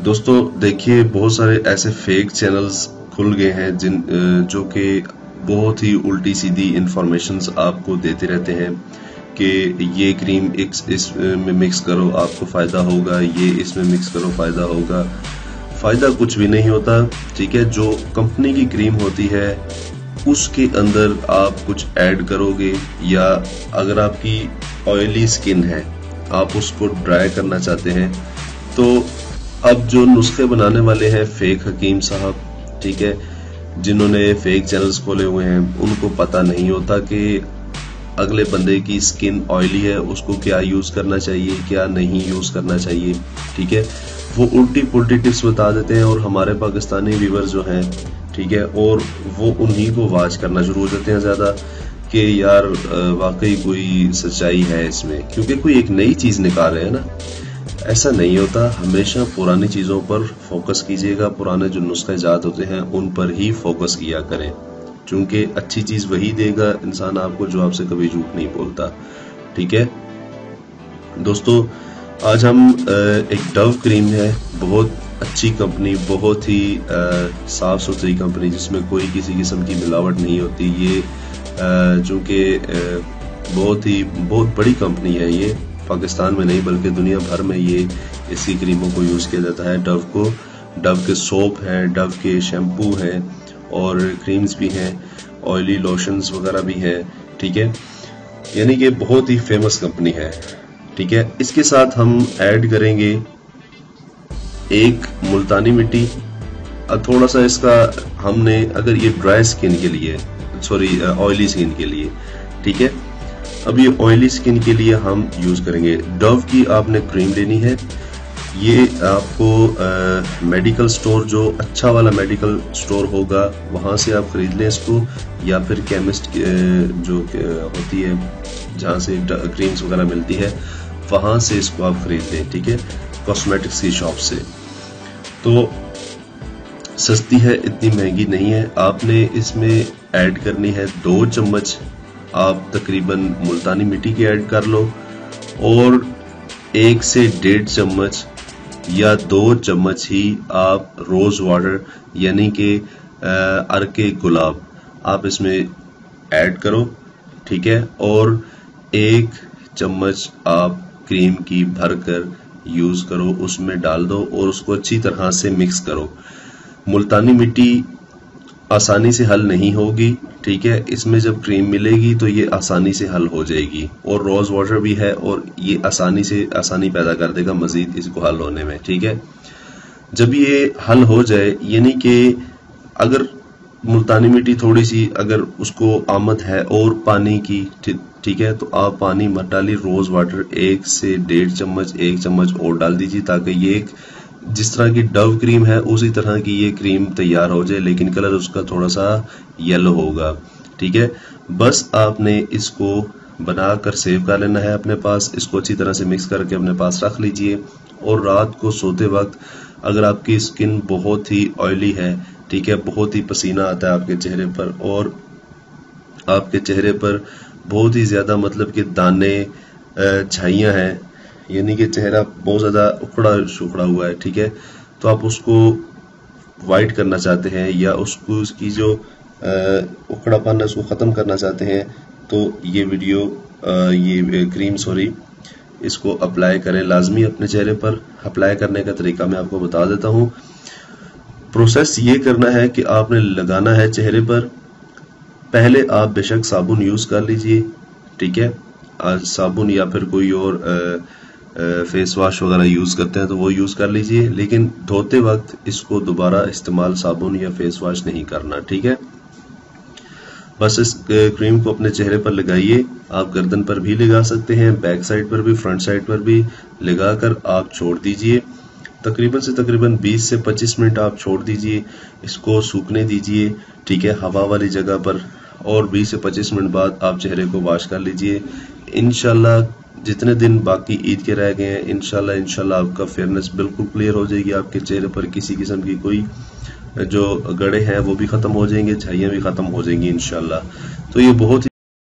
दोस्तों देखिए, बहुत सारे ऐसे फेक चैनल्स खुल गए हैं जो कि बहुत ही उल्टी सीधी इंफॉर्मेशंस आपको देते रहते हैं कि ये क्रीम इसमें मिक्स करो आपको फायदा होगा, ये इसमें मिक्स करो फायदा होगा। फायदा कुछ भी नहीं होता। ठीक है, जो कंपनी की क्रीम होती है उसके अंदर आप कुछ ऐड करोगे, या अगर आपकी ऑयली स्किन है आप उसको ड्राई करना चाहते हैं, तो अब जो नुस्खे बनाने वाले हैं फेक हकीम साहब, ठीक है, जिन्होंने फेक चैनल्स खोले हुए हैं, उनको पता नहीं होता कि अगले बंदे की स्किन ऑयली है, उसको क्या यूज करना चाहिए क्या नहीं यूज करना चाहिए। ठीक है, वो उल्टी पुल्टी टिप्स बता देते हैं और हमारे पाकिस्तानी व्यूअर्स जो हैं, ठीक है, और वो उन्हीं को वाच करना शुरू हो जाते हैं ज्यादा कि यार वाकई कोई सच्चाई है इसमें, क्योंकि कोई एक नई चीज निकाल रहे हैं ना। ऐसा नहीं होता, हमेशा पुरानी चीजों पर फोकस कीजिएगा, पुराने जो नुस्खे जात होते हैं उन पर ही फोकस किया करें, क्योंकि अच्छी चीज वही देगा इंसान आपको जो आपसे कभी झूठ नहीं बोलता। ठीक है दोस्तों, आज हम एक डव क्रीम है, बहुत अच्छी कंपनी, बहुत ही साफ सुथरी कंपनी जिसमें कोई किसी किस्म की मिलावट नहीं होती। ये जो कि बहुत बड़ी कंपनी है, ये पाकिस्तान में नहीं बल्कि दुनिया भर में ये इसी क्रीमों को यूज किया जाता है। डव के सोप हैं, डव के शैम्पू हैं और क्रीम्स भी हैं, ऑयली लोशंस वगैरह भी हैं। ठीक है, यानी कि बहुत ही फेमस कंपनी है। ठीक है, इसके साथ हम ऐड करेंगे एक मुल्तानी मिट्टी। अब थोड़ा सा इसका हमने, अगर ये ड्राई स्किन के लिए, सॉरी ऑयली स्किन के लिए, ठीक है, अब ये ऑयली स्किन के लिए हम यूज करेंगे डव की आपने क्रीम लेनी है। ये आपको मेडिकल स्टोर, जो अच्छा वाला मेडिकल स्टोर होगा वहां से आप खरीद लें इसको, या फिर केमिस्ट जो होती है जहां से क्रीम्स वगैरह मिलती है वहां से इसको आप खरीद लें। ठीक है, कॉस्मेटिक्स की शॉप से, तो सस्ती है, इतनी महंगी नहीं है। आपने इसमें ऐड करनी है 2 चम्मच, आप तकरीबन मुल्तानी मिट्टी की ऐड कर लो, और 1 से 1.5 चम्मच या 2 चम्मच ही आप रोज वाटर यानी कि अर्के गुलाब आप इसमें ऐड करो। ठीक है, और 1 चम्मच आप क्रीम की भरकर यूज करो, उसमें डाल दो और उसको अच्छी तरह से मिक्स करो। मुल्तानी मिट्टी आसानी से हल नहीं होगी, ठीक है, इसमें जब क्रीम मिलेगी तो ये आसानी से हल हो जाएगी, और रोज वाटर भी है और ये आसानी पैदा कर देगा मजीद इसको हल होने में। ठीक है, जब ये हल हो जाए, यानी कि अगर मुल्तानी मिट्टी थोड़ी सी अगर उसको आमद है और पानी की, ठीक है, तो आप पानी मत डालिए, रोज वाटर 1 से 1.5 चम्मच 1 चम्मच और डाल दीजिए, ताकि ये एक जिस तरह की डव क्रीम है उसी तरह की ये क्रीम तैयार हो जाए, लेकिन कलर उसका थोड़ा सा येलो होगा। ठीक है, बस आपने इसको बनाकर सेव कर लेना है अपने पास, इसको अच्छी तरह से मिक्स करके अपने पास रख लीजिए। और रात को सोते वक्त अगर आपकी स्किन बहुत ही ऑयली है, ठीक है, बहुत ही पसीना आता है आपके चेहरे पर, और आपके चेहरे पर बहुत ही ज्यादा मतलब कि दाने छाइयां हैं, यानी कि चेहरा बहुत ज्यादा उखड़ा सुखड़ा हुआ है, ठीक है, तो आप उसको वाइट करना चाहते हैं या उसको उसकी जो उखड़ापन है उसको खत्म करना चाहते हैं, तो ये ये क्रीम इसको अप्लाई करें लाजमी अपने चेहरे पर। अप्लाई करने का तरीका मैं आपको बता देता हूँ। प्रोसेस ये करना है कि आपने लगाना है चेहरे पर, पहले आप बेशक साबुन यूज कर लीजिए, ठीक है, साबुन या फिर कोई और फेस वॉश वगैरह यूज करते हैं तो वो यूज कर लीजिए, लेकिन धोते वक्त इसको दोबारा इस्तेमाल साबुन या फेस वॉश नहीं करना। ठीक है, बस इस क्रीम को अपने चेहरे पर लगाइए, आप गर्दन पर भी लगा सकते हैं, बैक साइड पर भी, फ्रंट साइड पर भी लगाकर आप छोड़ दीजिए। तकरीबन से तकरीबन 20 से 25 मिनट आप छोड़ दीजिए, इसको सूखने दीजिए, ठीक है, हवा वाली जगह पर, और 20 से 25 मिनट बाद आप चेहरे को वॉश कर लीजिए। इंशाल्लाह जितने दिन बाकी ईद के रह गए हैं, इंशाल्लाह आपका फेयरनेस बिल्कुल क्लियर हो जाएगी, आपके चेहरे पर किसी किस्म की कोई जो गड़े हैं वो भी खत्म हो जाएंगे, झाइयां भी खत्म हो जाएंगी इंशाल्लाह। तो ये बहुत